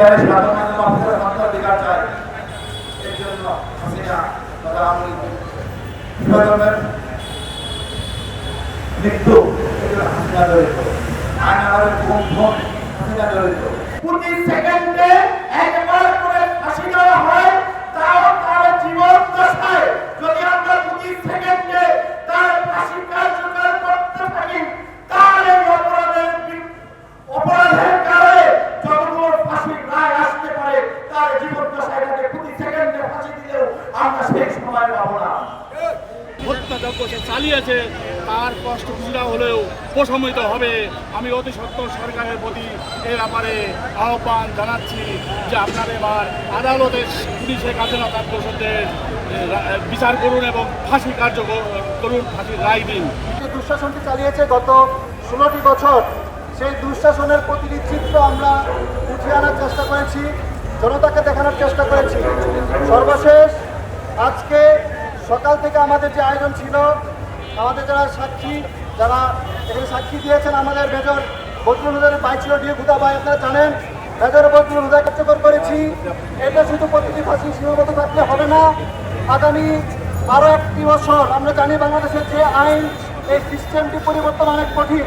একেবারে সাধারণ মানুষের মানবাধিকার চায়। এর জন্য হাসিনা মৃত্যু হাসিনা জড়িত, আইনার হাসিনা জড়িত। প্রতি সেকেন্ডে একবার করে ফাঁসি দেওয়া হয়, তাও তার জীবন দশায় যদি আমরা প্রতি সেকেন্ডে তার ফাঁসি কার্যকর করতে থাকি, তার এই অপরাধের কারণে যতদূর ফাঁসির রায় আসতে পারে, তার জীবন দশায় তাকে প্রতি সেকেন্ডে ফাঁসি দিলেও আমরা সেই সময় পাবো না। হত্যাযজ্ঞ সে চালিয়েছে, তার কষ্ট কিছুটা হলেও প্রশমিত হবে। আমি অতি সত্ত্বর সরকারের প্রতি এ ব্যাপারে আহ্বান জানাচ্ছি যে আপনারা এবার আদালতে পুলিশের কাছে না তার দোষীদের বিচার করুন এবং ফাঁসি কার্যকর করুন, ফাঁসির রায় দিন। যে দুঃশাসনটি চালিয়েছে গত 16টি বছর, সেই দুঃশাসনের প্রতিটি চিত্র আমরা উঠিয়ে আনার চেষ্টা করেছি, জনতাকে দেখানোর চেষ্টা করেছি। সর্বশেষ আজকে সকাল থেকে আমাদের যে আয়োজন ছিল, আমাদের যারা সাক্ষী, যারা এখানে সাক্ষী দিয়েছেন, আমাদের মেজর বদরুল হুদার ভাই ছিল ডিএ হুদা ভাই, আপনারা জানেন মেজর বদরুল হুদা কার্যকর করেছি। এটা শুধু প্রতিটি ফাঁসি সীমাবদ্ধ থাকলে হবে না, আগামী আরও একটি বছর আমরা জানি বাংলাদেশের যে আইন, এই সিস্টেমটি পরিবর্তন অনেক কঠিন।